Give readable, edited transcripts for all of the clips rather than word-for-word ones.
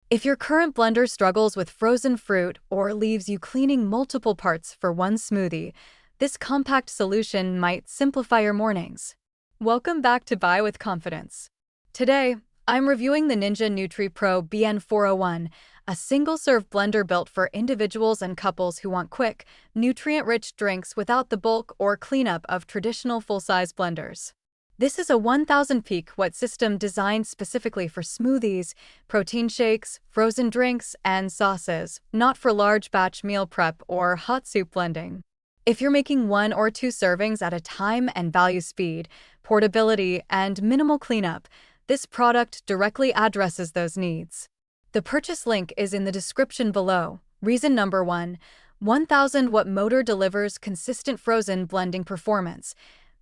If your current blender struggles with frozen fruit or leaves you cleaning multiple parts for one smoothie, this compact solution might simplify your mornings. Welcome back to Buy with Confidence. Today, I'm reviewing the Ninja Nutri Pro BN401, a single-serve blender built for individuals and couples who want quick, nutrient-rich drinks without the bulk or cleanup of traditional full-size blenders. This is a 1000 peak watt system designed specifically for smoothies, protein shakes, frozen drinks, and sauces, not for large batch meal prep or hot soup blending. If you're making 1 or 2 servings at a time and value speed, portability, and minimal cleanup, this product directly addresses those needs. The purchase link is in the description below. Reason number 1, 1000 watt motor delivers consistent frozen blending performance.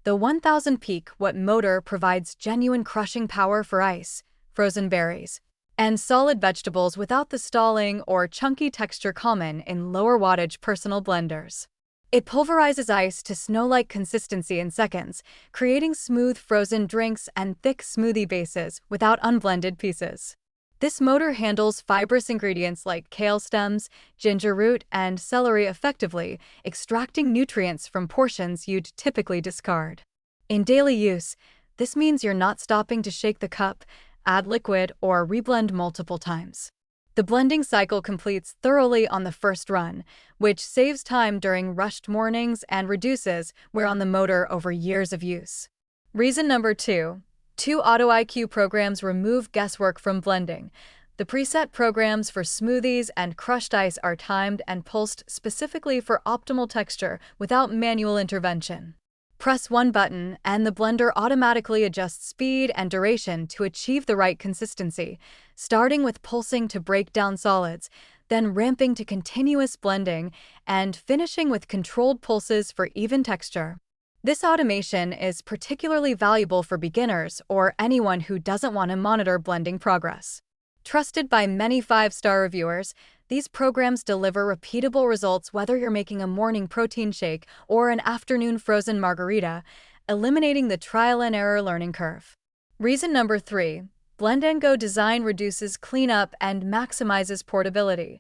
The 1000 peak watt motor provides genuine crushing power for ice, frozen berries, and solid vegetables without the stalling or chunky texture common in lower wattage personal blenders. It pulverizes ice to snow-like consistency in seconds, creating smooth frozen drinks and thick smoothie bases without unblended pieces. This motor handles fibrous ingredients like kale stems, ginger root, and celery effectively, extracting nutrients from portions you'd typically discard. In daily use, this means you're not stopping to shake the cup, add liquid, or reblend multiple times. The blending cycle completes thoroughly on the first run, which saves time during rushed mornings and reduces wear on the motor over years of use. Reason number 2. 2 Auto IQ programs remove guesswork from blending. The preset programs for smoothies and crushed ice are timed and pulsed specifically for optimal texture without manual intervention. Press one button and the blender automatically adjusts speed and duration to achieve the right consistency, starting with pulsing to break down solids, then ramping to continuous blending, and finishing with controlled pulses for even texture. This automation is particularly valuable for beginners or anyone who doesn't want to monitor blending progress. Trusted by many 5-star reviewers, these programs deliver repeatable results whether you're making a morning protein shake or an afternoon frozen margarita, eliminating the trial-and-error learning curve. Reason number 3. Blend & Go design reduces cleanup and maximizes portability.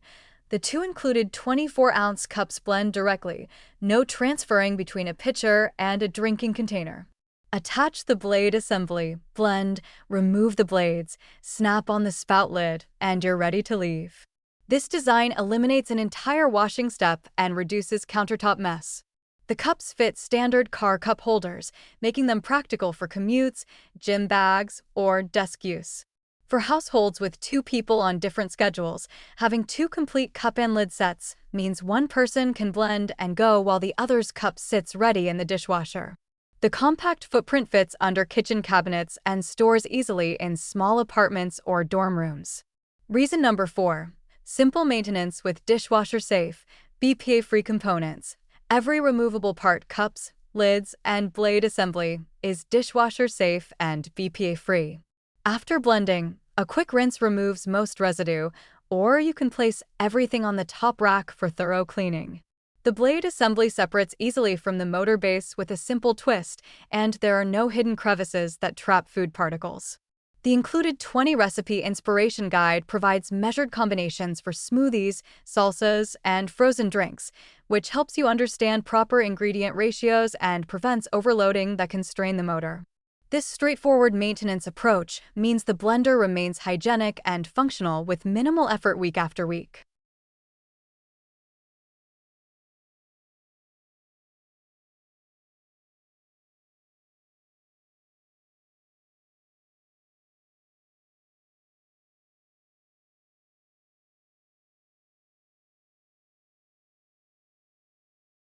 The 2 included 24-ounce cups blend directly, no transferring between a pitcher and a drinking container. Attach the blade assembly, blend, remove the blades, snap on the spout lid, and you're ready to leave. This design eliminates an entire washing step and reduces countertop mess. The cups fit standard car cup holders, making them practical for commutes, gym bags, or desk use. For households with 2 people on different schedules, having 2 complete cup and lid sets means one person can blend and go while the other's cup sits ready in the dishwasher. The compact footprint fits under kitchen cabinets and stores easily in small apartments or dorm rooms. Reason number 4. Simple maintenance with dishwasher-safe, BPA-free components. Every removable part, cups, lids, and blade assembly, is dishwasher-safe and BPA-free. After blending, a quick rinse removes most residue, or you can place everything on the top rack for thorough cleaning. The blade assembly separates easily from the motor base with a simple twist, and there are no hidden crevices that trap food particles. The included 20 recipe inspiration guide provides measured combinations for smoothies, salsas, and frozen drinks, which helps you understand proper ingredient ratios and prevents overloading that can strain the motor. This straightforward maintenance approach means the blender remains hygienic and functional with minimal effort week after week.